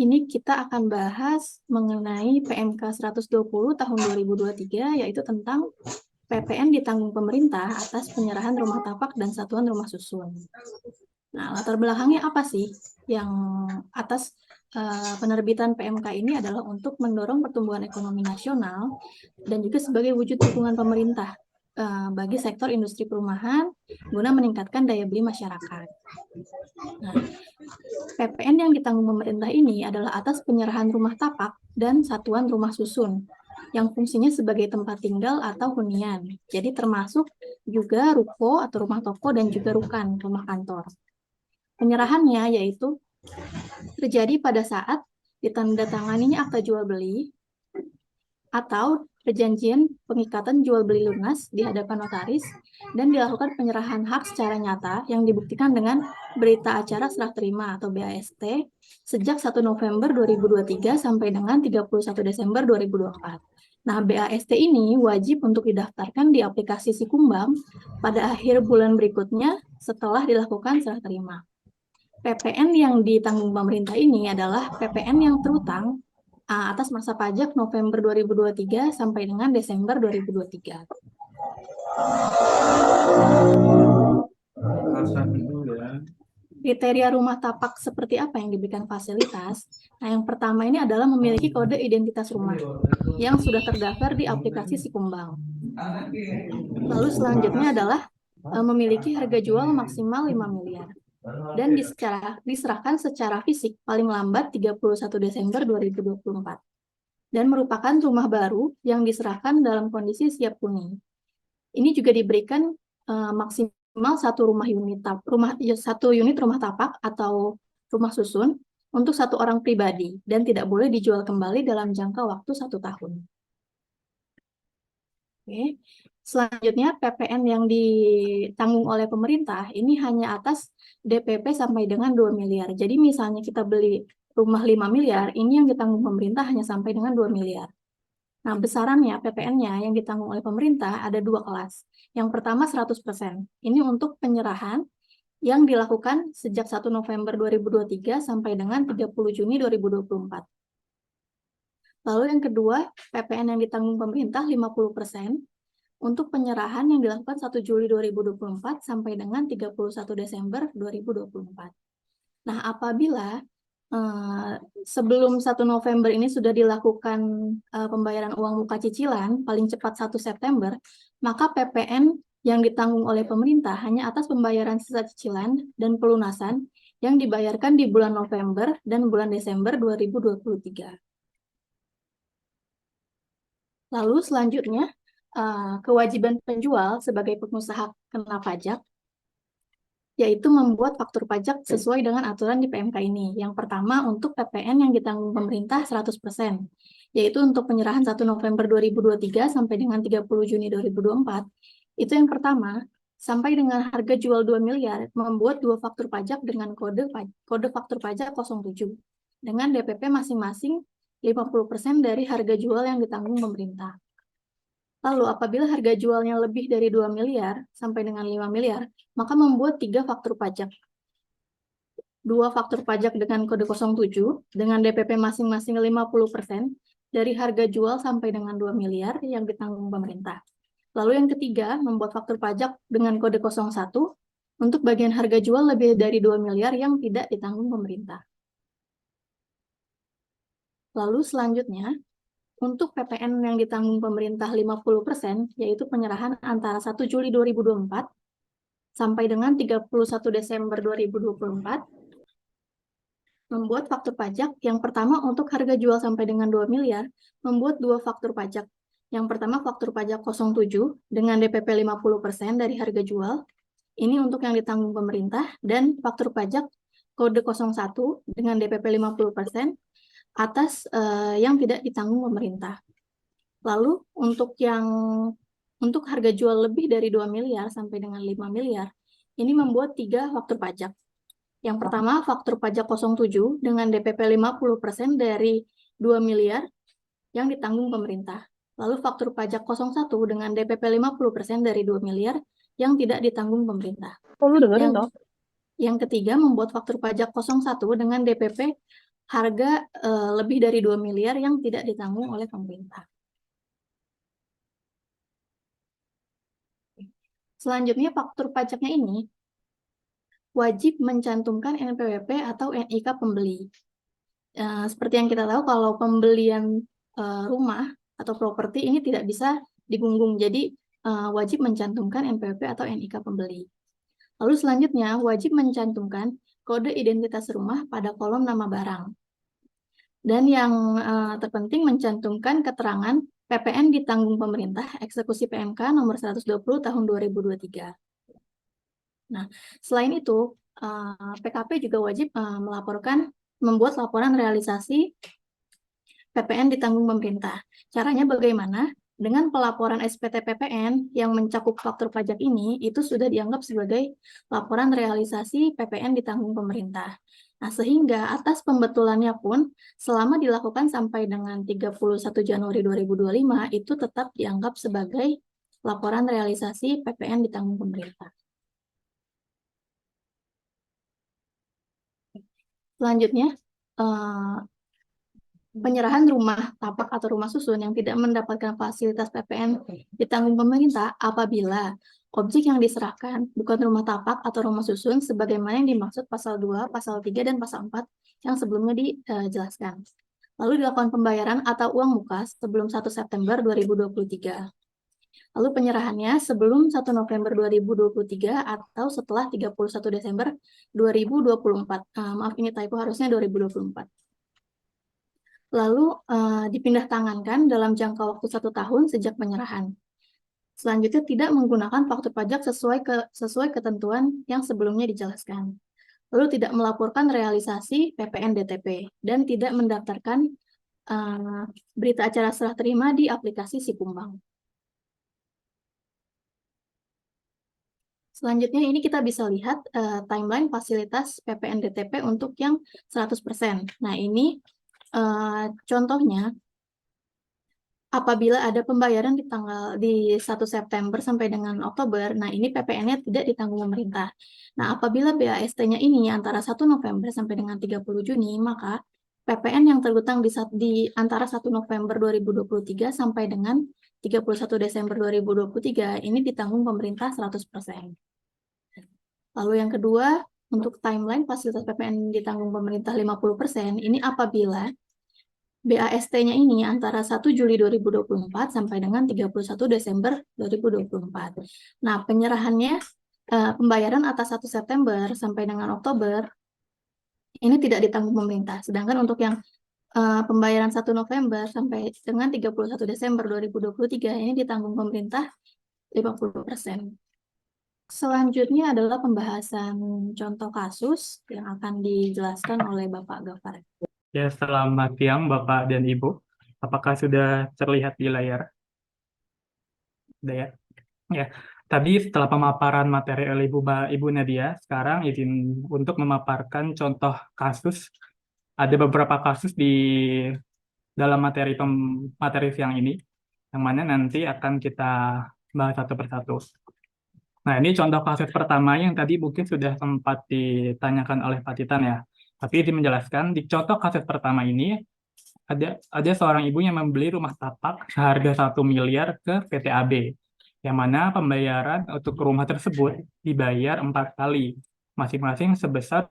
ini kita akan bahas mengenai PMK 120 tahun 2023, yaitu tentang PPN ditanggung pemerintah atas penyerahan rumah tapak dan satuan rumah susun. Nah, latar belakangnya apa sih? Yang atas penerbitan PMK ini adalah untuk mendorong pertumbuhan ekonomi nasional dan juga sebagai wujud dukungan pemerintah bagi sektor industri perumahan guna meningkatkan daya beli masyarakat. Nah, PPN yang ditanggung pemerintah ini adalah atas penyerahan rumah tapak dan satuan rumah susun yang fungsinya sebagai tempat tinggal atau hunian. Jadi termasuk juga ruko atau rumah toko dan juga rukan, rumah kantor. Penyerahannya yaitu terjadi pada saat ditandatanganinya akta jual beli atau perjanjian pengikatan jual beli lunas di hadapan notaris dan dilakukan penyerahan hak secara nyata yang dibuktikan dengan berita acara serah terima atau BAST sejak 1 November 2023 sampai dengan 31 Desember 2024. Nah, BAST ini wajib untuk didaftarkan di aplikasi Sikumbang pada akhir bulan berikutnya setelah dilakukan serah terima. PPN yang ditanggung pemerintah ini adalah PPN yang terutang atas masa pajak November 2023 sampai dengan Desember 2023. Kriteria rumah tapak seperti apa yang diberikan fasilitas? Nah, yang pertama ini adalah memiliki kode identitas rumah yang sudah terdaftar di aplikasi Sikumbang. Lalu selanjutnya adalah memiliki harga jual maksimal 5 miliar dan diserahkan secara fisik paling lambat 31 Desember 2024. Dan merupakan rumah baru yang diserahkan dalam kondisi siap huni. Ini juga diberikan maksimal satu unit rumah tapak atau rumah susun untuk satu orang pribadi dan tidak boleh dijual kembali dalam jangka waktu 1 tahun. Oke. Selanjutnya PPN yang ditanggung oleh pemerintah ini hanya atas DPP sampai dengan 2 miliar. Jadi misalnya kita beli rumah 5 miliar, ini yang ditanggung pemerintah hanya sampai dengan 2 miliar. Nah, besarannya PPN-nya yang ditanggung oleh pemerintah ada 2 kelas. Yang pertama 100%. Ini untuk penyerahan yang dilakukan sejak 1 November 2023 sampai dengan 30 Juni 2024. Lalu yang kedua, PPN yang ditanggung pemerintah 50% untuk penyerahan yang dilakukan 1 Juli 2024 sampai dengan 31 Desember 2024. Nah, apabila sebelum 1 November ini sudah dilakukan pembayaran uang muka cicilan, paling cepat 1 September, maka PPN yang ditanggung oleh pemerintah hanya atas pembayaran sisa cicilan dan pelunasan yang dibayarkan di bulan November dan bulan Desember 2023. Lalu selanjutnya, kewajiban penjual sebagai pengusaha kena pajak, yaitu membuat faktur pajak sesuai dengan aturan di PMK ini. Yang pertama untuk PPN yang ditanggung pemerintah 100%, yaitu untuk penyerahan 1 November 2023 sampai dengan 30 Juni 2024. Itu yang pertama, sampai dengan harga jual 2 miliar, membuat 2 faktur pajak dengan kode faktur pajak 07, dengan DPP masing-masing 50% dari harga jual yang ditanggung pemerintah. Lalu apabila harga jualnya lebih dari 2 miliar sampai dengan 5 miliar, maka membuat 3 faktur pajak. 2 faktur pajak dengan kode 07 dengan DPP masing-masing 50% dari harga jual sampai dengan 2 miliar yang ditanggung pemerintah. Lalu yang ketiga, membuat faktur pajak dengan kode 01 untuk bagian harga jual lebih dari 2 miliar yang tidak ditanggung pemerintah. Lalu selanjutnya, untuk PPN yang ditanggung pemerintah 50%, yaitu penyerahan antara 1 Juli 2024 sampai dengan 31 Desember 2024, membuat faktur pajak. Yang pertama untuk harga jual sampai dengan 2 miliar, membuat 2 faktur pajak. Yang pertama faktur pajak 07 dengan DPP 50% dari harga jual, ini untuk yang ditanggung pemerintah, dan faktur pajak kode 01 dengan DPP 50%, atas yang tidak ditanggung pemerintah. Lalu untuk harga jual lebih dari 2 miliar sampai dengan 5 miliar, ini membuat 3 faktur pajak. Yang pertama, faktur pajak 07 dengan DPP 50% dari 2 miliar yang ditanggung pemerintah. Lalu faktur pajak 01 dengan DPP 50% dari 2 miliar yang tidak ditanggung pemerintah. Oh, lu dengerin toh? Yang ketiga, membuat faktur pajak 01 dengan DPP harga lebih dari 2 miliar yang tidak ditanggung oleh pemerintah. Selanjutnya, faktur pajaknya ini wajib mencantumkan NPWP atau NIK pembeli. Seperti yang kita tahu, kalau pembelian rumah atau properti ini tidak bisa digunggung, jadi wajib mencantumkan NPWP atau NIK pembeli. Lalu selanjutnya, wajib mencantumkan kode identitas rumah pada kolom nama barang. Dan yang terpenting, mencantumkan keterangan PPN ditanggung pemerintah eksekusi PMK nomor 120 tahun 2023. Nah, selain itu, PKP juga wajib membuat laporan realisasi PPN ditanggung pemerintah. Caranya bagaimana? Dengan pelaporan SPT PPN yang mencakup faktur pajak ini, itu sudah dianggap sebagai laporan realisasi PPN ditanggung pemerintah. Nah, sehingga atas pembetulannya pun, selama dilakukan sampai dengan 31 Januari 2025, itu tetap dianggap sebagai laporan realisasi PPN ditanggung pemerintah. Selanjutnya, penyerahan rumah tapak atau rumah susun yang tidak mendapatkan fasilitas PPN ditanggung pemerintah apabila objek yang diserahkan bukan rumah tapak atau rumah susun sebagaimana yang dimaksud pasal 2, pasal 3, dan pasal 4 yang sebelumnya dijelaskan. Lalu dilakukan pembayaran atau uang muka sebelum 1 September 2023. Lalu penyerahannya sebelum 1 November 2023 atau setelah 31 Desember 2024. Maaf, ini typo, harusnya 2024. Lalu dipindah tangankan dalam jangka waktu 1 tahun sejak penyerahan. Selanjutnya, tidak menggunakan faktur pajak sesuai ketentuan yang sebelumnya dijelaskan. Lalu tidak melaporkan realisasi PPN DTP dan tidak mendaftarkan berita acara serah terima di aplikasi Sikumbang. Selanjutnya, ini kita bisa lihat timeline fasilitas PPN DTP untuk yang 100%. Nah, ini contohnya, apabila ada pembayaran di 1 September sampai dengan Oktober, nah ini PPN-nya tidak ditanggung pemerintah. Nah, apabila BAST-nya ini antara 1 November sampai dengan 30 Juni, maka PPN yang terhutang di antara 1 November 2023 sampai dengan 31 Desember 2023 ini ditanggung pemerintah 100%. Lalu yang kedua, untuk timeline fasilitas PPN ditanggung pemerintah 50%, ini apabila BAST-nya ini antara 1 Juli 2024 sampai dengan 31 Desember 2024. Nah, penyerahannya, pembayaran atas 1 September sampai dengan Oktober, ini tidak ditanggung pemerintah. Sedangkan untuk yang pembayaran 1 November sampai dengan 31 Desember 2023, ini ditanggung pemerintah 50%. Selanjutnya adalah pembahasan contoh kasus yang akan dijelaskan oleh Bapak Gafar. Ya, selamat siang Bapak dan Ibu. Apakah sudah terlihat di layar? Sudah ya? Ya. Tadi setelah pemaparan materi oleh Ibu Nadia, sekarang izin untuk memaparkan contoh kasus. Ada beberapa kasus di dalam materi siang ini, yang mana nanti akan kita bahas satu persatu. Nah, ini contoh kasus pertama yang tadi mungkin sudah sempat ditanyakan oleh Pak Titan ya. Tapi izin menjelaskan, di contoh kasus pertama ini, ada seorang ibu yang membeli rumah tapak seharga 1 miliar ke PT AB, yang mana pembayaran untuk rumah tersebut dibayar 4 kali, masing-masing sebesar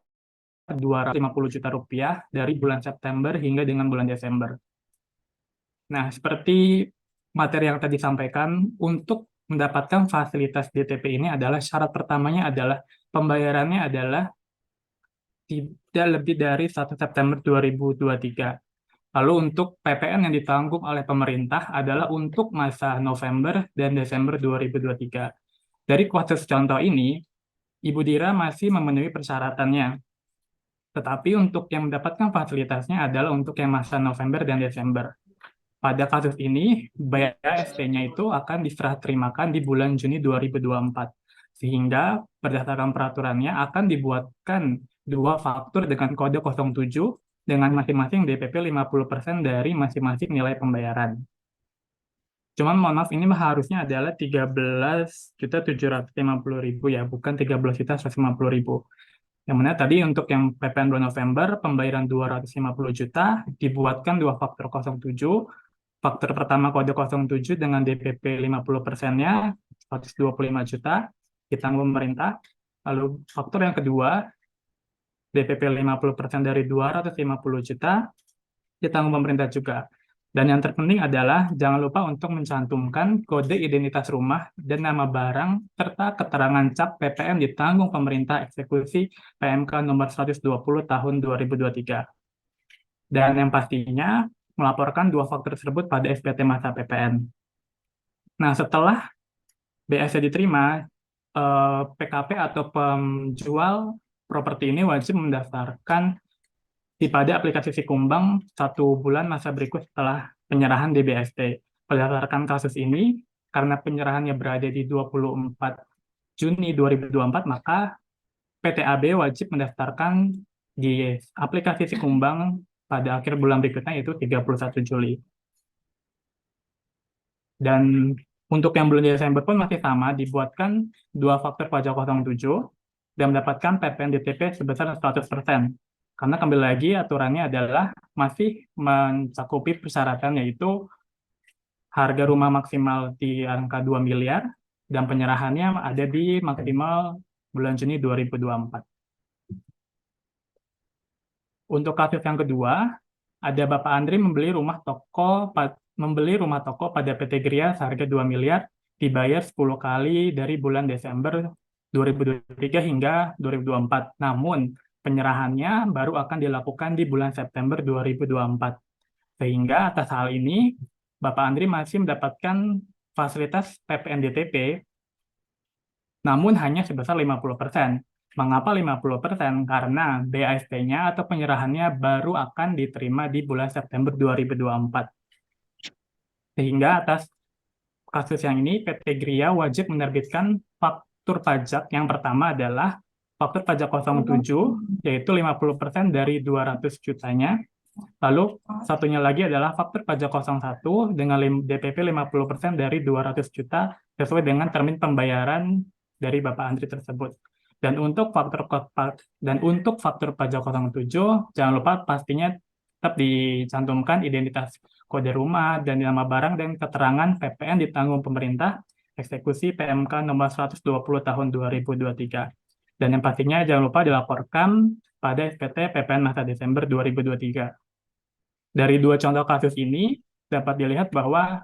250 juta rupiah dari bulan September hingga dengan bulan Desember. Nah, seperti materi yang tadi disampaikan, untuk mendapatkan fasilitas DTP ini adalah syarat pertamanya adalah pembayarannya adalah tidak lebih dari 1 September 2023. Lalu untuk PPN yang ditanggung oleh pemerintah adalah untuk masa November dan Desember 2023. Dari kasus contoh ini, Ibu Dira masih memenuhi persyaratannya. Tetapi untuk yang mendapatkan fasilitasnya adalah untuk yang masa November dan Desember. Pada kasus ini, BAST-nya itu akan diserah terimakan di bulan Juni 2024. Sehingga berdasarkan peraturannya akan dibuatkan 2 faktur dengan kode 07 dengan masing-masing DPP 50% dari masing-masing nilai pembayaran. Cuman mohon maaf, ini harusnya adalah 13.750.000 ya, bukan 13.150.000. Yang mana tadi untuk yang PPN bulan November, pembayaran 250 juta, dibuatkan dua faktor 07. Faktor pertama kode 07 dengan DPP 50%-nya, 125 juta, ditanggung pemerintah. Lalu faktor yang kedua, DPP 50% dari 250 juta, ditanggung pemerintah juga. Dan yang terpenting adalah jangan lupa untuk mencantumkan kode identitas rumah dan nama barang serta keterangan cap PPN ditanggung pemerintah eksekusi PMK nomor 120 tahun 2023. Dan yang pastinya melaporkan dua faktor tersebut pada SPT masa PPN. Nah, setelah BSC diterima, PKP atau penjual properti ini wajib mendaftarkan pada aplikasi Sikumbang 1 bulan masa berikut setelah penyerahan di BST. Berdasarkan kasus ini, karena penyerahannya berada di 24 Juni 2024, maka PTAB wajib mendaftarkan di aplikasi Sikumbang pada akhir bulan berikutnya, yaitu 31 Juli. Dan untuk yang bulan Desember pun masih sama, dibuatkan dua faktor pajak 07 dan mendapatkan PPN DTP sebesar 100%. Karena kembali lagi aturannya adalah masih mencakupi persyaratan, yaitu harga rumah maksimal di angka 2 miliar dan penyerahannya ada di maksimal bulan Juni 2024. Untuk kasus yang kedua, ada Bapak Andri membeli rumah toko pada PT Gria seharga 2 miliar, dibayar 10 kali dari bulan Desember 2023 hingga 2024. Namun, penyerahannya baru akan dilakukan di bulan September 2024. Sehingga atas hal ini, Bapak Andri masih mendapatkan fasilitas PPN DTP, namun hanya sebesar 50%. Mengapa 50%? Karena BAST-nya atau penyerahannya baru akan diterima di bulan September 2024. Sehingga atas kasus yang ini, PT Gria wajib menerbitkan faktur pajak. Yang pertama adalah faktur pajak 07, yaitu 50% dari 200 jutanya. Lalu satunya lagi adalah faktur pajak 01 dengan DPP 50% dari 200 juta sesuai dengan termin pembayaran dari Bapak Andri tersebut. Dan untuk faktur pajak 07, jangan lupa pastinya tetap dicantumkan identitas kode rumah dan nama barang dan keterangan PPN ditanggung pemerintah eksekusi PMK nomor 120 tahun 2023. Dan yang pastinya jangan lupa dilaporkan pada SPT PPN masa Desember 2023. Dari dua contoh kasus ini dapat dilihat bahwa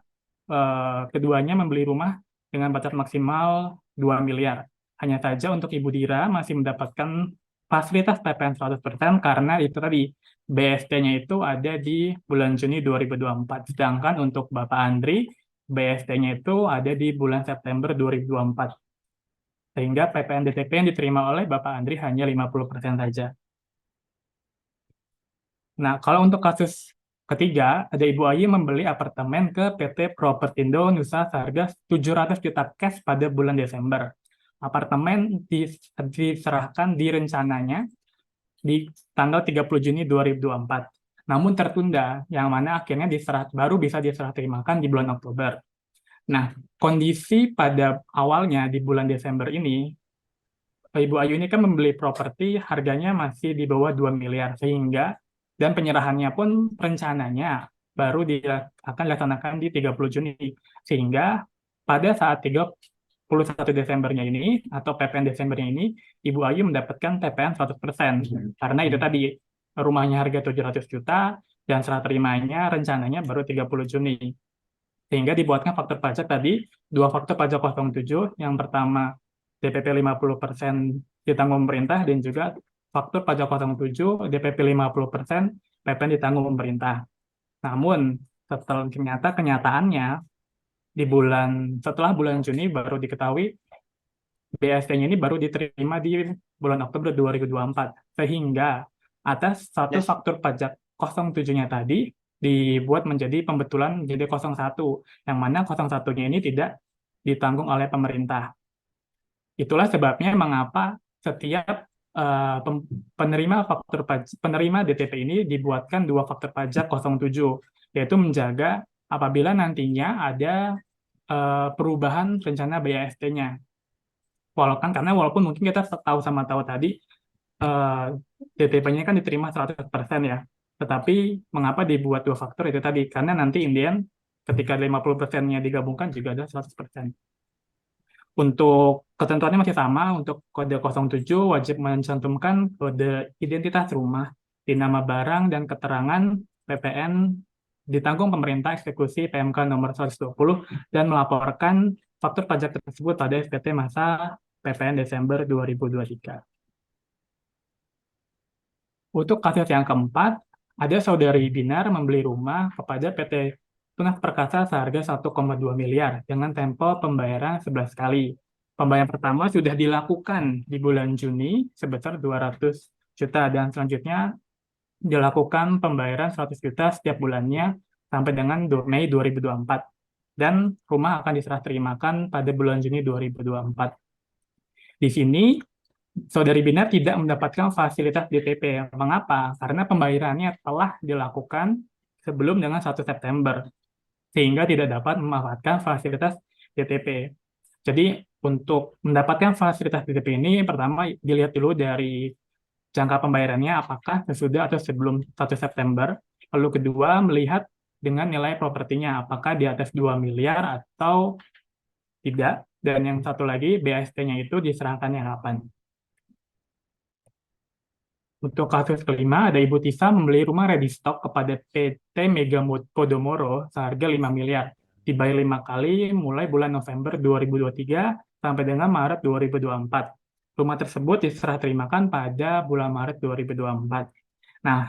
keduanya membeli rumah dengan budget maksimal 2 miliar. Hanya saja untuk Ibu Dira masih mendapatkan fasilitas PPN 100% karena itu tadi BST-nya itu ada di bulan Juni 2024. Sedangkan untuk Bapak Andri, BST-nya itu ada di bulan September 2024. Sehingga PPN DTP yang diterima oleh Bapak Andri hanya 50% saja. Nah, kalau untuk kasus ketiga, ada Ibu Ayu membeli apartemen ke PT Propertindo Nusa seharga 700 juta cash pada bulan Desember. Apartemen diserahkan di rencananya di tanggal 30 Juni 2024. Namun tertunda, yang mana akhirnya baru bisa diserah terimakan di bulan Oktober. Nah, kondisi pada awalnya di bulan Desember ini, Ibu Ayu ini kan membeli properti harganya masih di bawah 2 miliar, sehingga dan penyerahannya pun rencananya baru akan dilaksanakan di 30 Juni. Sehingga pada saat 31 Desembernya ini, atau PPN Desembernya ini, Ibu Ayu mendapatkan PPN 100%. Karena itu tadi, rumahnya harga 700 juta, dan serah terimanya rencananya baru 30 Juni. Sehingga dibuatkan faktor pajak tadi, dua faktor pajak 07, yang pertama DPP 50% ditanggung pemerintah, dan juga faktur pajak 07, DPP 50%, PPN ditanggung pemerintah. Namun, kenyataannya, setelah bulan Juni baru diketahui BST-nya ini baru diterima di bulan Oktober 2024. Sehingga atas satu faktur pajak 07-nya tadi dibuat menjadi pembetulan jadi 01, yang mana 01-nya ini tidak ditanggung oleh pemerintah. Itulah sebabnya mengapa setiap penerima DTP ini dibuatkan dua faktor pajak 07, yaitu menjaga apabila nantinya ada perubahan rencana BAST-nya. Walaupun mungkin kita tahu tadi DTP-nya kan diterima 100% ya. Tetapi mengapa dibuat dua faktor itu tadi? Karena nanti Indian ketika 50%-nya digabungkan juga ada 100%. Untuk ketentuannya masih sama, untuk kode 07 wajib mencantumkan kode identitas rumah di nama barang dan keterangan PPN ditanggung pemerintah eksekusi PMK nomor 120 dan melaporkan faktur pajak tersebut pada SPT masa PPN Desember 2023. Untuk kasus yang keempat, ada saudari Binar membeli rumah kepada PT Tunas Perkasa seharga 1,2 miliar dengan tempo pembayaran 11 kali. Pembayaran pertama sudah dilakukan di bulan Juni sebesar 200 juta dan selanjutnya dilakukan pembayaran 100 juta setiap bulannya sampai dengan Mei 2024. Dan rumah akan diserah terimakan pada bulan Juni 2024. Di sini Saudari Binar tidak mendapatkan fasilitas DTP. Mengapa? Karena pembayarannya telah dilakukan sebelum dengan 1 September, sehingga tidak dapat memanfaatkan fasilitas DTP. Jadi, untuk mendapatkan fasilitas DTP ini, pertama dilihat dulu dari jangka pembayarannya, apakah sesudah atau sebelum 1 September. Lalu kedua, melihat dengan nilai propertinya, apakah di atas 2 miliar atau tidak. Dan yang satu lagi, BST-nya itu diserahkannya kapan. Untuk kasus kelima, ada Ibu Tisa membeli rumah ready stock kepada PT Mega Podomoro seharga 5 miliar. Dibayar 5 kali mulai bulan November 2023 sampai dengan Maret 2024. Rumah tersebut diserah terimakan pada bulan Maret 2024. Nah,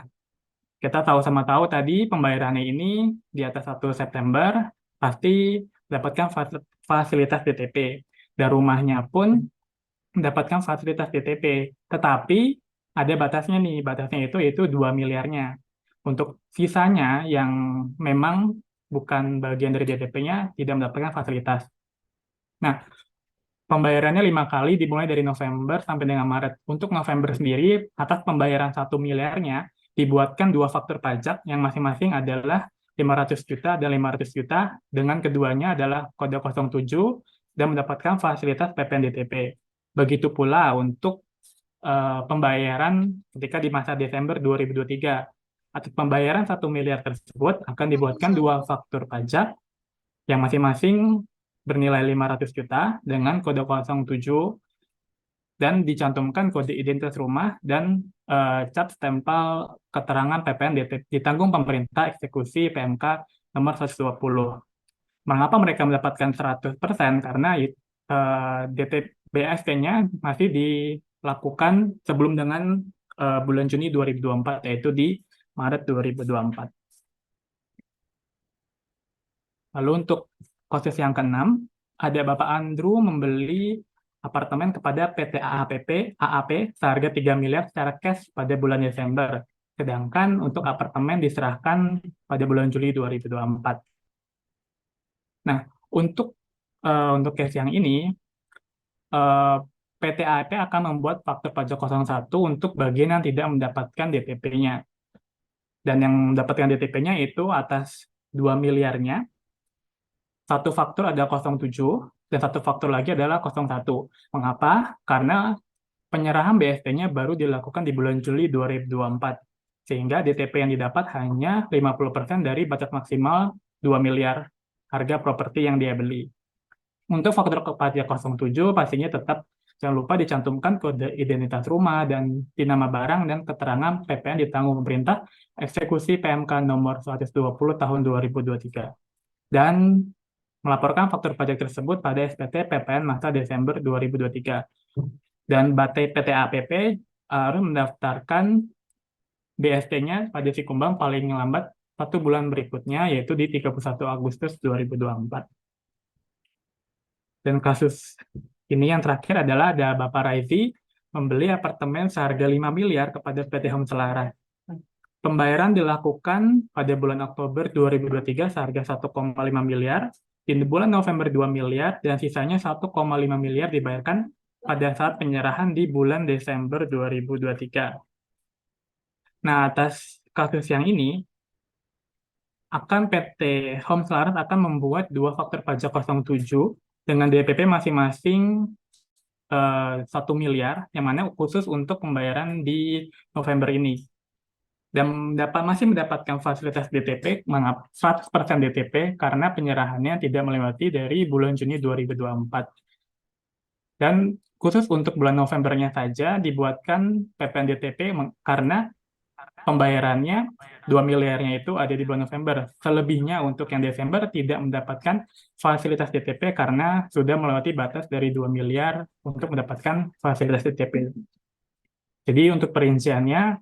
kita tahu sama tahu tadi pembayarannya ini di atas 1 September pasti dapatkan fasilitas DTP. Dan rumahnya pun mendapatkan fasilitas DTP. Tetapi ada batasnya nih, batasnya itu yaitu 2 miliarnya. Untuk sisanya yang memang bukan bagian dari DTP-nya tidak mendapatkan fasilitas. Nah, pembayarannya 5 kali dimulai dari November sampai dengan Maret. Untuk November sendiri, atas pembayaran 1 miliarnya, dibuatkan dua faktur pajak yang masing-masing adalah 500 juta dan 500 juta, dengan keduanya adalah kode 07 dan mendapatkan fasilitas PPN DTP. Begitu pula untuk pembayaran ketika di masa Desember 2023. Atas pembayaran 1 miliar tersebut akan dibuatkan dua faktur pajak yang masing-masing bernilai 500 juta dengan kode 07 dan dicantumkan kode identitas rumah dan cap stempel keterangan PPN ditanggung pemerintah eksekusi PMK nomor 120. Mengapa mereka mendapatkan 100%? Karena BST-nya masih dilakukan sebelum dengan bulan Juni 2024, yaitu di Maret 2024. Lalu untuk kasus yang keenam, ada Bapak Andrew membeli apartemen kepada PT AAP seharga 3 miliar secara cash pada bulan Desember. Sedangkan untuk apartemen diserahkan pada bulan Juli 2024. Nah, untuk case yang ini, PT AAP akan membuat faktur pajak 01 untuk bagian yang tidak mendapatkan DTP-nya. Dan yang mendapatkan DTP-nya itu atas 2 miliarnya, satu faktur ada 07, dan satu faktur lagi adalah 01. Mengapa? Karena penyerahan BST-nya baru dilakukan di bulan Juli 2024. Sehingga DTP yang didapat hanya 50% dari batas maksimal 2 miliar harga properti yang dia beli. Untuk faktur pajak 07, pastinya tetap jangan lupa dicantumkan kode identitas rumah dan di nama barang dan keterangan PPN ditanggung pemerintah eksekusi PMK nomor 120 tahun 2023. Dan melaporkan faktur pajak tersebut pada SPT PPN masa Desember 2023. Dan PT APP harus mendaftarkan BST-nya pada Sikumbang paling lambat 1 bulan berikutnya, yaitu di 31 Agustus 2024. Dan kasus ini yang terakhir adalah ada Bapak Raizi membeli apartemen seharga 5 miliar kepada PT Home Selaras. Pembayaran dilakukan pada bulan Oktober 2023 seharga 1,5 miliar, di bulan November 2 miliar, dan sisanya 1,5 miliar dibayarkan pada saat penyerahan di bulan Desember 2023. Nah, atas kasus yang ini, PT Home Selaras akan membuat dua faktur pajak 07 dengan DPP masing-masing 1 miliar, yang mana khusus untuk pembayaran di November ini. Dan masih mendapatkan fasilitas DTP, 100% DTP, karena penyerahannya tidak melewati dari bulan Juni 2024. Dan khusus untuk bulan Novembernya saja dibuatkan PPN DTP karena pembayarannya 2 miliarnya itu ada di bulan November. Selebihnya untuk yang Desember tidak mendapatkan fasilitas DTP karena sudah melewati batas dari 2 miliar untuk mendapatkan fasilitas DTP. Jadi untuk perinciannya,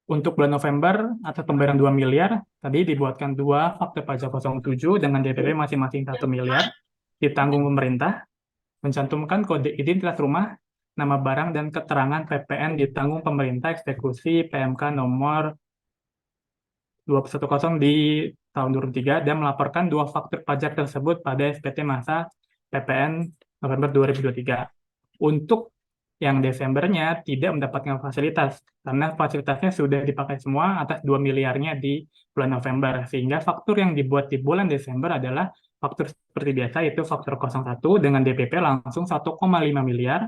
untuk bulan November atas pembayaran 2 miliar, tadi dibuatkan 2 faktur pajak 07 dengan DPP masing-masing 1 miliar, ditanggung pemerintah, mencantumkan kode identitas rumah, nama barang, dan keterangan PPN ditanggung pemerintah eksekusi PMK nomor 210 di tahun 2003 dan melaporkan 2 faktur pajak tersebut pada SPT masa PPN November 2023. Untuk yang Desembernya tidak mendapatkan fasilitas, karena fasilitasnya sudah dipakai semua atas 2 miliarnya di bulan November, sehingga faktur yang dibuat di bulan Desember adalah faktur seperti biasa, yaitu faktur 01 dengan DPP langsung 1,5 miliar,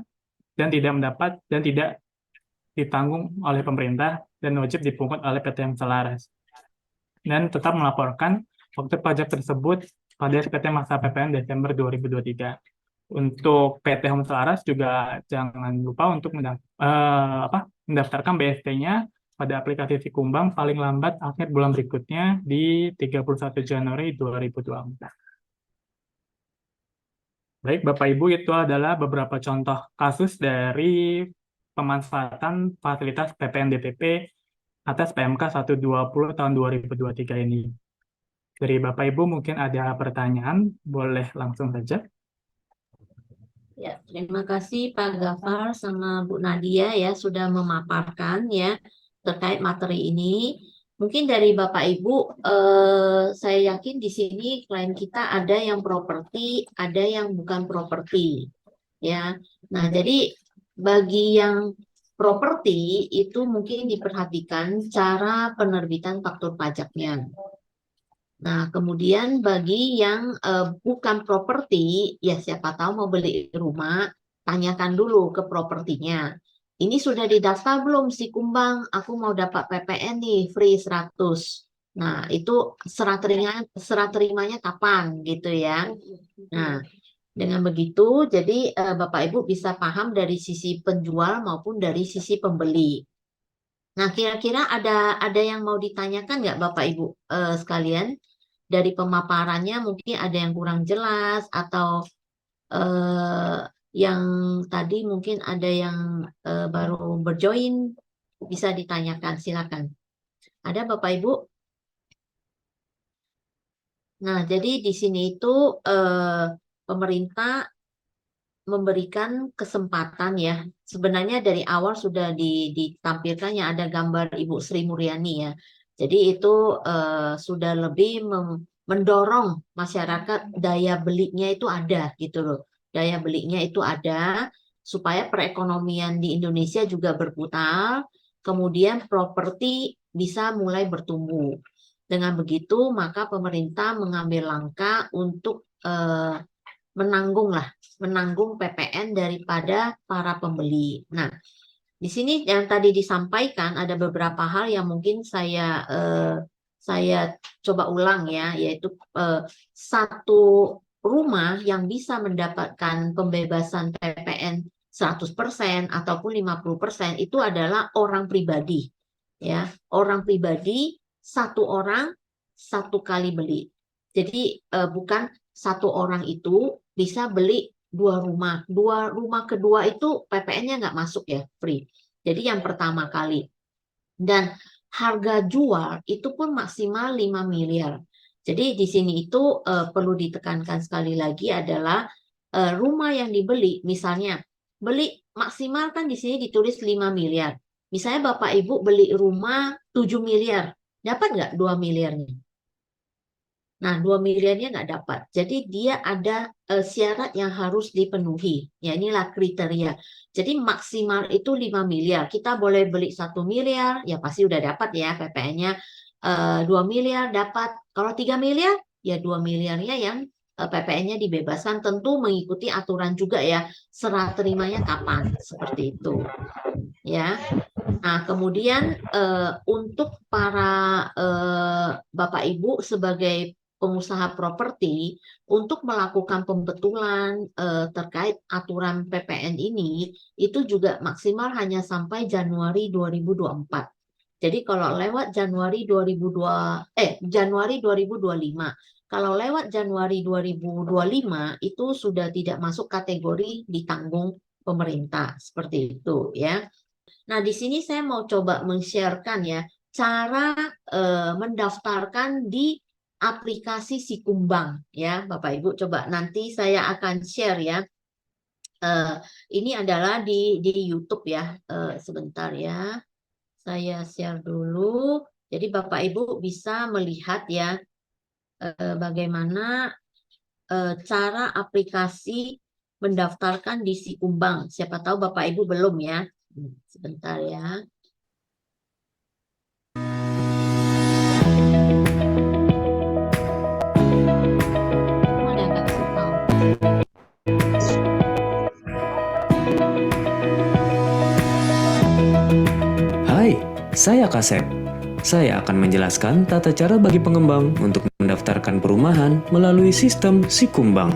dan tidak ditanggung oleh pemerintah dan wajib dipungut oleh PT yang selaras. Dan tetap melaporkan faktur pajak tersebut pada SPT masa PPN Desember 2023. Untuk PT Home Selaras juga jangan lupa untuk mendaftarkan BST-nya pada aplikasi Sikumbang paling lambat akhir bulan berikutnya di 31 Januari 2024. Baik, Bapak Ibu, itu adalah beberapa contoh kasus dari pemanfaatan fasilitas PPN DTP atas PMK 120 tahun 2023 ini. Dari Bapak Ibu mungkin ada pertanyaan, boleh langsung saja. Ya, terima kasih Pak Gafar sama Bu Nadia ya sudah memaparkan ya terkait materi ini. Mungkin dari Bapak Ibu, saya yakin di sini klien kita ada yang properti, ada yang bukan properti, ya. Nah, jadi bagi yang properti itu mungkin diperhatikan cara penerbitan faktur pajaknya. Nah, kemudian bagi yang bukan properti, ya siapa tahu mau beli rumah, tanyakan dulu ke propertinya. Ini sudah didaftar belum si Kumbang? Aku mau dapat PPN nih, free 100. Nah, itu serah terimanya kapan gitu ya. Nah, dengan begitu, jadi Bapak Ibu bisa paham dari sisi penjual maupun dari sisi pembeli. Nah, kira-kira ada yang mau ditanyakan nggak Bapak Ibu sekalian? Dari pemaparannya mungkin ada yang kurang jelas atau yang tadi mungkin ada yang baru berjoin, bisa ditanyakan, silakan. Ada Bapak Ibu? Nah, jadi di sini itu pemerintah memberikan kesempatan ya. Sebenarnya dari awal sudah ditampilkannya ada gambar Ibu Sri Mulyani ya. Jadi itu sudah lebih mendorong masyarakat daya belinya itu ada gitu loh. Daya belinya itu ada supaya perekonomian di Indonesia juga berputar, kemudian properti bisa mulai bertumbuh. Dengan begitu maka pemerintah mengambil langkah untuk menanggung PPN daripada para pembeli. Nah, di sini yang tadi disampaikan ada beberapa hal yang mungkin saya coba ulang ya, yaitu satu rumah yang bisa mendapatkan pembebasan PPN 100% ataupun 50% itu adalah orang pribadi. Ya, orang pribadi, satu orang satu kali beli. Jadi bukan satu orang itu bisa beli 2 rumah. 2 rumah kedua itu PPN-nya nggak masuk ya, free. Jadi yang pertama kali. Dan harga jual itu pun maksimal 5 miliar. Jadi di sini itu perlu ditekankan sekali lagi adalah rumah yang dibeli, misalnya beli maksimal kan di sini ditulis 5 miliar. Misalnya Bapak Ibu beli rumah 7 miliar, dapat nggak 2 miliarnya? Nah, 2 miliarnya nggak dapat. Jadi dia ada syarat yang harus dipenuhi. Ya, inilah kriteria. Jadi maksimal itu 5 miliar. Kita boleh beli 1 miliar, ya pasti udah dapat ya PPN-nya. 2 miliar dapat. Kalau 3 miliar, ya 2 miliarnya yang PPN-nya dibebaskan, tentu mengikuti aturan juga ya, serah terimanya kapan, seperti itu ya. Nah, kemudian untuk para Bapak Ibu sebagai pengusaha properti, untuk melakukan pembetulan terkait aturan PPN ini, itu juga maksimal hanya sampai Januari 2024. Jadi kalau lewat Januari 2025, kalau lewat Januari 2025 itu sudah tidak masuk kategori ditanggung pemerintah, seperti itu ya. Nah, di sini saya mau coba men-sharekan ya cara mendaftarkan di aplikasi Sikumbang ya, Bapak Ibu. Coba nanti saya akan share ya. Ini adalah di YouTube ya. Sebentar ya. Saya share dulu. Jadi Bapak Ibu bisa melihat ya bagaimana cara aplikasi mendaftarkan di Sikumbang. Siapa tahu Bapak Ibu belum ya. Sebentar ya. Ada yang kasih tahu. Hai, saya Kasep. Saya akan menjelaskan tata cara bagi pengembang untuk mendaftarkan perumahan melalui sistem Sikumbang.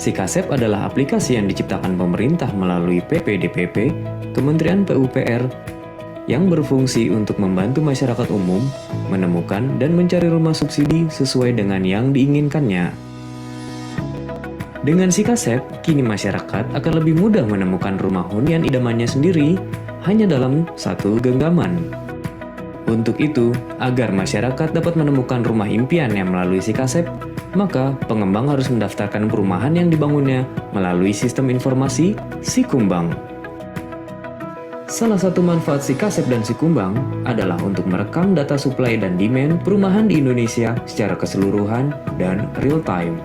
Sikasep adalah aplikasi yang diciptakan pemerintah melalui PPDPP, Kementerian PUPR, yang berfungsi untuk membantu masyarakat umum menemukan dan mencari rumah subsidi sesuai dengan yang diinginkannya. Dengan Sikasep, kini masyarakat akan lebih mudah menemukan rumah hunian idamannya sendiri hanya dalam satu genggaman. Untuk itu, agar masyarakat dapat menemukan rumah impiannya melalui Sikasep, maka pengembang harus mendaftarkan perumahan yang dibangunnya melalui sistem informasi Sikumbang. Salah satu manfaat Sikasep dan Sikumbang adalah untuk merekam data supply dan demand perumahan di Indonesia secara keseluruhan dan real time.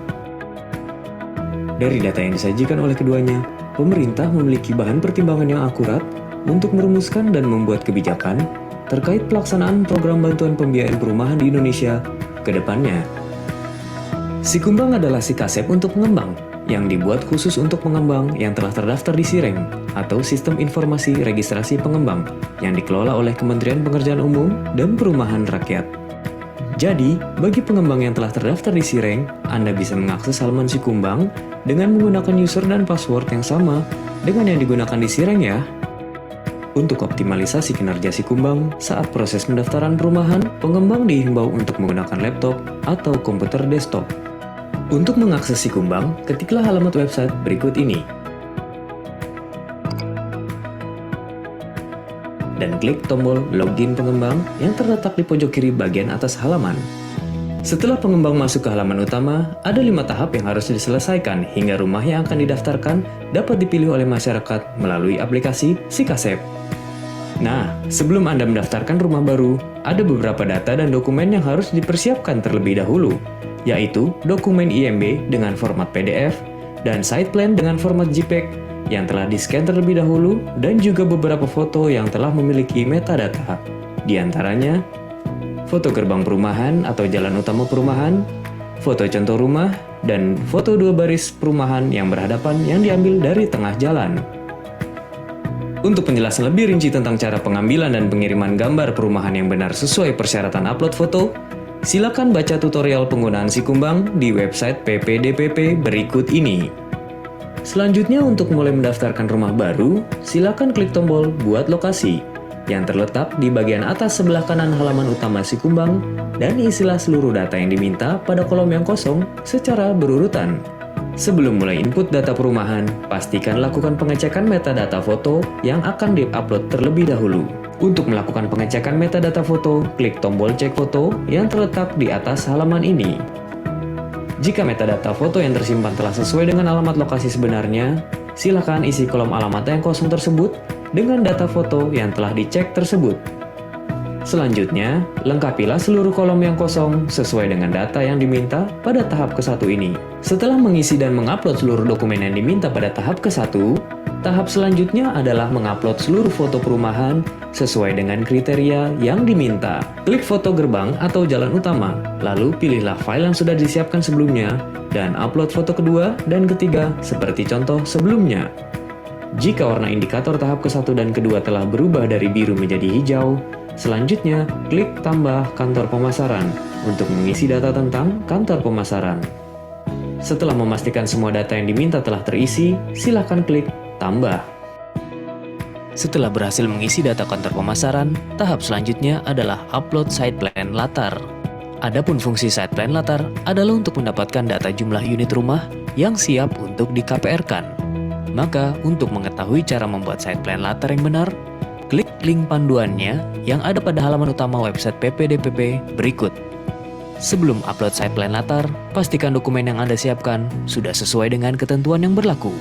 Dari data yang disajikan oleh keduanya, pemerintah memiliki bahan pertimbangan yang akurat untuk merumuskan dan membuat kebijakan terkait pelaksanaan program bantuan pembiayaan perumahan di Indonesia ke depannya. Sikumbang adalah Sikasep untuk pengembang yang dibuat khusus untuk pengembang yang telah terdaftar di SIRENG atau Sistem Informasi Registrasi Pengembang yang dikelola oleh Kementerian Pekerjaan Umum dan Perumahan Rakyat. Jadi, bagi pengembang yang telah terdaftar di SIRENG, Anda bisa mengakses halaman Sikumbang dengan menggunakan user dan password yang sama dengan yang digunakan di SIRENG ya. Untuk optimalisasi kinerja Sikumbang saat proses pendaftaran perumahan, pengembang dihimbau untuk menggunakan laptop atau komputer desktop. Untuk mengakses Sikumbang, ketiklah alamat website berikut ini. Dan klik tombol login pengembang yang terletak di pojok kiri bagian atas halaman. Setelah pengembang masuk ke halaman utama, ada 5 tahap yang harus diselesaikan hingga rumah yang akan didaftarkan dapat dipilih oleh masyarakat melalui aplikasi Sikasep. Nah, sebelum Anda mendaftarkan rumah baru, ada beberapa data dan dokumen yang harus dipersiapkan terlebih dahulu, yaitu dokumen IMB dengan format PDF dan site plan dengan format JPEG yang telah di-scan terlebih dahulu dan juga beberapa foto yang telah memiliki metadata. Di antaranya, foto gerbang perumahan atau jalan utama perumahan, foto contoh rumah, dan foto 2 baris perumahan yang berhadapan yang diambil dari tengah jalan. Untuk penjelasan lebih rinci tentang cara pengambilan dan pengiriman gambar perumahan yang benar sesuai persyaratan upload foto, silakan baca tutorial penggunaan Sikumbang di website PPDPP berikut ini. Selanjutnya, untuk mulai mendaftarkan rumah baru, silakan klik tombol Buat Lokasi yang terletak di bagian atas sebelah kanan halaman utama Sikumbang dan isilah seluruh data yang diminta pada kolom yang kosong secara berurutan. Sebelum mulai input data perumahan, pastikan lakukan pengecekan metadata foto yang akan di-upload terlebih dahulu. Untuk melakukan pengecekan metadata foto, klik tombol cek foto yang terletak di atas halaman ini. Jika metadata foto yang tersimpan telah sesuai dengan alamat lokasi sebenarnya, silakan isi kolom alamat yang kosong tersebut dengan data foto yang telah dicek tersebut. Selanjutnya, lengkapilah seluruh kolom yang kosong sesuai dengan data yang diminta pada tahap ke-1 ini. Setelah mengisi dan mengupload seluruh dokumen yang diminta pada tahap ke-1, Tahap selanjutnya adalah mengupload seluruh foto perumahan sesuai dengan kriteria yang diminta. Klik foto gerbang atau jalan utama, lalu pilihlah file yang sudah disiapkan sebelumnya dan upload foto kedua dan ketiga seperti contoh sebelumnya. Jika warna indikator tahap ke-1 dan kedua telah berubah dari biru menjadi hijau, selanjutnya klik tambah kantor pemasaran untuk mengisi data tentang kantor pemasaran. Setelah memastikan semua data yang diminta telah terisi, silakan klik tambah. Setelah berhasil mengisi data kantor pemasaran, tahap selanjutnya adalah upload site plan latar. Adapun fungsi site plan latar adalah untuk mendapatkan data jumlah unit rumah yang siap untuk di KPR-kan. Maka, untuk mengetahui cara membuat site plan latar yang benar, klik link panduannya yang ada pada halaman utama website PPDPP berikut. Sebelum upload site plan latar, pastikan dokumen yang Anda siapkan sudah sesuai dengan ketentuan yang berlaku.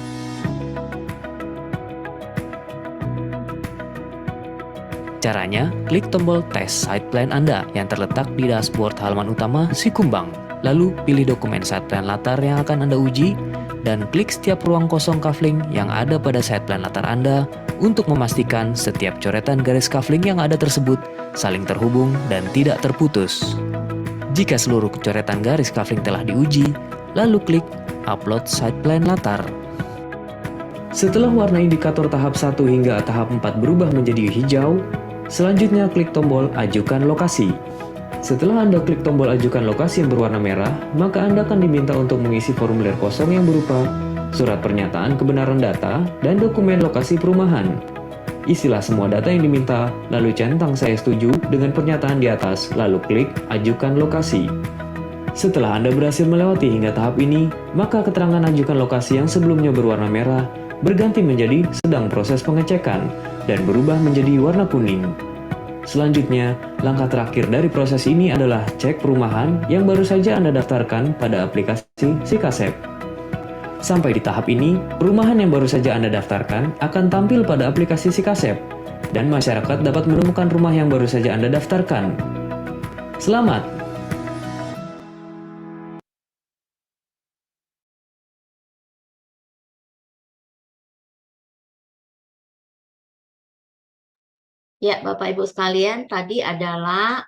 Caranya, klik tombol tes site plan Anda yang terletak di dashboard halaman utama Sikumbang. Lalu, pilih dokumen site plan latar yang akan Anda uji, dan klik setiap ruang kosong kafling yang ada pada site plan latar Anda untuk memastikan setiap coretan garis kafling yang ada tersebut saling terhubung dan tidak terputus. Jika seluruh coretan garis kafling telah diuji, lalu klik upload site plan latar. Setelah warna indikator tahap 1 hingga tahap 4 berubah menjadi hijau, selanjutnya klik tombol ajukan lokasi. Setelah Anda klik tombol ajukan lokasi yang berwarna merah, maka Anda akan diminta untuk mengisi formulir kosong yang berupa surat pernyataan kebenaran data dan dokumen lokasi perumahan. Isilah semua data yang diminta, lalu centang saya setuju dengan pernyataan di atas, lalu klik ajukan lokasi. Setelah Anda berhasil melewati hingga tahap ini, maka keterangan ajukan lokasi yang sebelumnya berwarna merah berganti menjadi sedang proses pengecekan dan berubah menjadi warna kuning. Selanjutnya, langkah terakhir dari proses ini adalah cek perumahan yang baru saja Anda daftarkan pada aplikasi Sikasep. Sampai di tahap ini, perumahan yang baru saja Anda daftarkan akan tampil pada aplikasi Sikasep, dan masyarakat dapat menemukan rumah yang baru saja Anda daftarkan. Selamat! Ya, Bapak Ibu sekalian, tadi adalah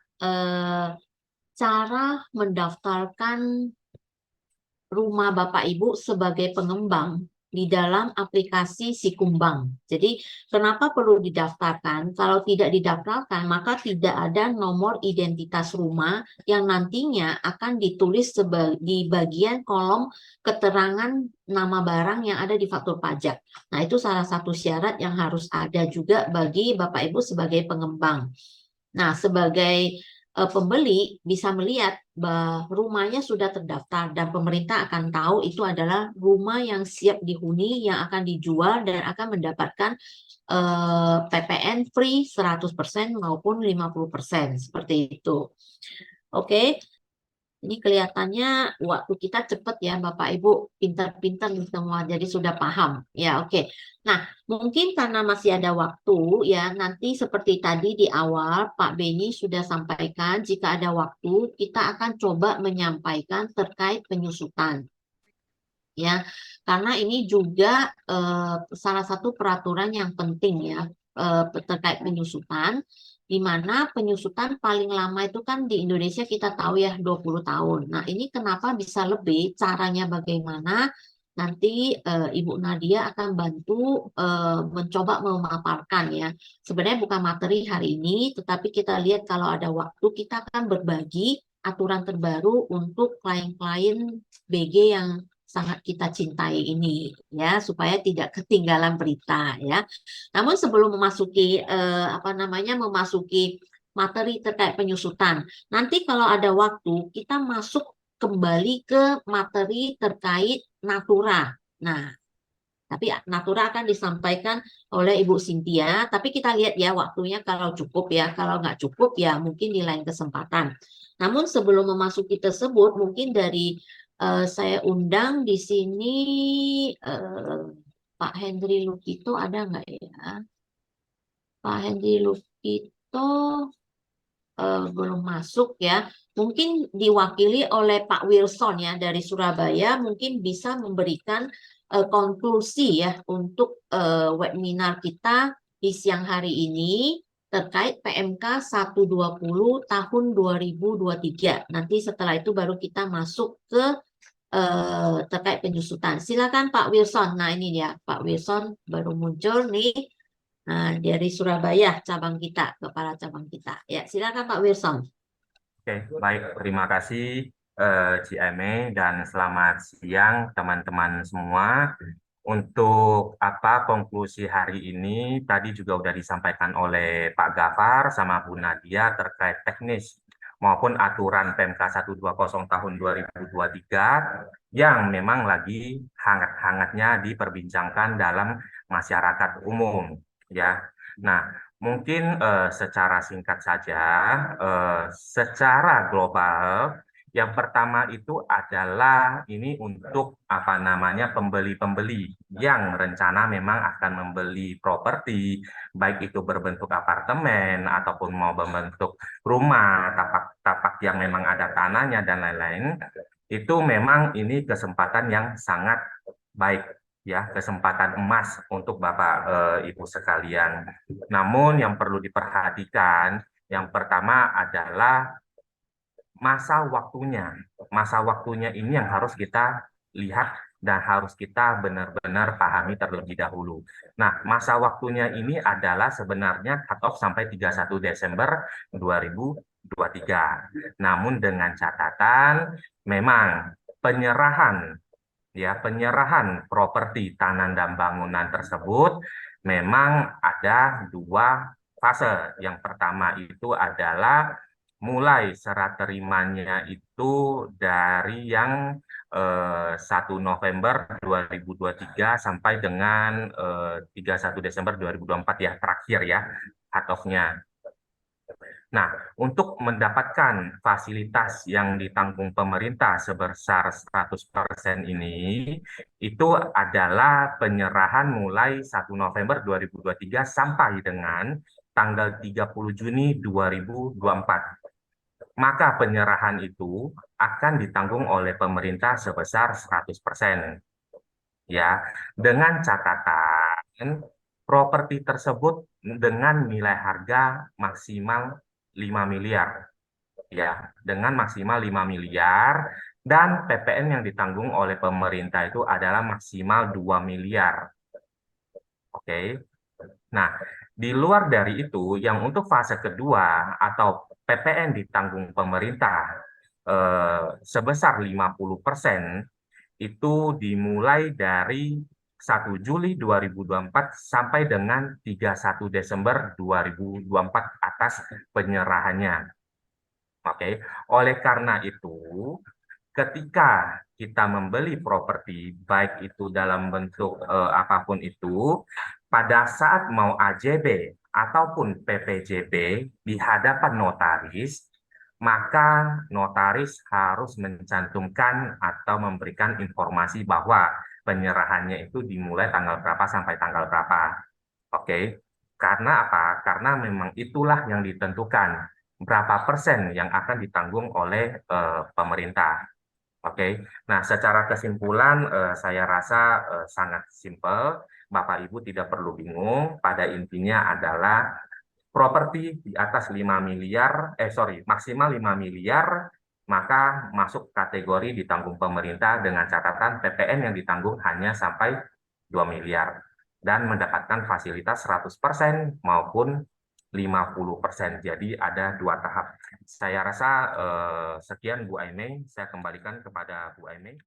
cara mendaftarkan rumah Bapak Ibu sebagai pengembang di dalam aplikasi Sikumbang. Jadi, kenapa perlu didaftarkan? Kalau tidak didaftarkan, maka tidak ada nomor identitas rumah yang nantinya akan ditulis di bagian kolom keterangan nama barang yang ada di faktur pajak. Nah, itu salah satu syarat yang harus ada juga bagi Bapak Ibu sebagai pengembang. Nah, sebagai pembeli bisa melihat bahwa rumahnya sudah terdaftar dan pemerintah akan tahu itu adalah rumah yang siap dihuni, yang akan dijual dan akan mendapatkan PPN free 100% maupun 50%, seperti itu. Oke. Ini kelihatannya waktu kita cepat ya Bapak Ibu, pintar-pintar semua, jadi sudah paham. Ya, oke. Nah, mungkin karena masih ada waktu ya, nanti seperti tadi di awal Pak Beni sudah sampaikan, jika ada waktu kita akan coba menyampaikan terkait penyusutan. Ya, karena ini juga salah satu peraturan yang penting ya terkait penyusutan, di mana penyusutan paling lama itu kan di Indonesia kita tahu ya 20 tahun. Nah, ini kenapa bisa lebih? Caranya bagaimana? Nanti Ibu Nadia akan bantu mencoba memaparkan ya. Sebenarnya bukan materi hari ini, tetapi kita lihat kalau ada waktu kita akan berbagi aturan terbaru untuk klien-klien BG yang sangat kita cintai ini ya, supaya tidak ketinggalan berita ya. Namun sebelum memasuki memasuki materi terkait penyusutan, nanti kalau ada waktu kita masuk kembali ke materi terkait Natura. Nah, tapi Natura akan disampaikan oleh Ibu Cynthia, tapi kita lihat ya waktunya kalau cukup ya, kalau nggak cukup ya mungkin di lain kesempatan. Namun sebelum memasuki tersebut, mungkin dari saya undang di sini Pak Hendri Lukito, ada nggak ya? Pak Hendri Lukito belum masuk ya. Mungkin diwakili oleh Pak Wilson ya dari Surabaya, mungkin bisa memberikan konklusi ya untuk webinar kita di siang hari ini terkait PMK 120 tahun 2023. Nanti setelah itu baru kita masuk ke terkait penyusutan. Silakan Pak Wilson. Nah ini dia Pak Wilson baru muncul nih. Nah, dari Surabaya cabang kita, kepala cabang kita. Ya, silakan Pak Wilson. Oke, baik. Terima kasih Ciame dan selamat siang teman-teman semua. Untuk konklusi hari ini tadi juga sudah disampaikan oleh Pak Gafar sama Bu Nadia terkait teknis maupun aturan PMK 120 tahun 2023 yang memang lagi hangat-hangatnya diperbincangkan dalam masyarakat umum ya. Nah, mungkin secara singkat saja, secara global, yang pertama itu adalah ini untuk pembeli-pembeli yang rencana memang akan membeli properti, baik itu berbentuk apartemen ataupun mau berbentuk rumah, tapak-tapak yang memang ada tanahnya dan lain-lain. Itu memang ini kesempatan yang sangat baik. Ya, kesempatan emas untuk Bapak Ibu sekalian. Namun yang perlu diperhatikan, yang pertama adalah masa waktunya. Masa waktunya ini yang harus kita lihat dan harus kita benar-benar pahami terlebih dahulu. Nah, masa waktunya ini adalah sebenarnya cut-off sampai 31 Desember 2023. Namun dengan catatan memang penyerahan properti tanah dan bangunan tersebut memang ada dua fase. Yang pertama itu adalah mulai serah terimanya itu dari yang 1 November 2023 sampai dengan 31 Desember 2024 ya, terakhir ya cut-off-nya. Nah, untuk mendapatkan fasilitas yang ditanggung pemerintah sebesar 100% ini, itu adalah penyerahan mulai 1 November 2023 sampai dengan tanggal 30 Juni 2024. Maka penyerahan itu akan ditanggung oleh pemerintah sebesar 100%. Ya, dengan catatan properti tersebut dengan nilai harga maksimal 5 miliar. Ya, dengan maksimal 5 miliar dan PPN yang ditanggung oleh pemerintah itu adalah maksimal 2 miliar. Oke. Nah, di luar dari itu yang untuk fase kedua atau PPN ditanggung pemerintah sebesar 50% itu dimulai dari 1 Juli 2024 sampai dengan 31 Desember 2024 atas penyerahannya. Oke, oleh karena itu, ketika kita membeli properti, baik itu dalam bentuk apapun itu, pada saat mau AJB ataupun PPJB di hadapan notaris, maka notaris harus mencantumkan atau memberikan informasi bahwa penyerahannya itu dimulai tanggal berapa sampai tanggal berapa. Oke, karena apa? Karena memang itulah yang ditentukan berapa persen yang akan ditanggung oleh pemerintah. Oke, nah secara kesimpulan saya rasa sangat simpel. Bapak Ibu tidak perlu bingung. Pada intinya adalah properti di atas 5 miliar, maksimal 5 miliar, maka masuk kategori ditanggung pemerintah dengan catatan PPN yang ditanggung hanya sampai 2 miliar dan mendapatkan fasilitas 100% maupun 50%. Jadi ada dua tahap. Saya rasa sekian Bu Aimee, saya kembalikan kepada Bu Aimee.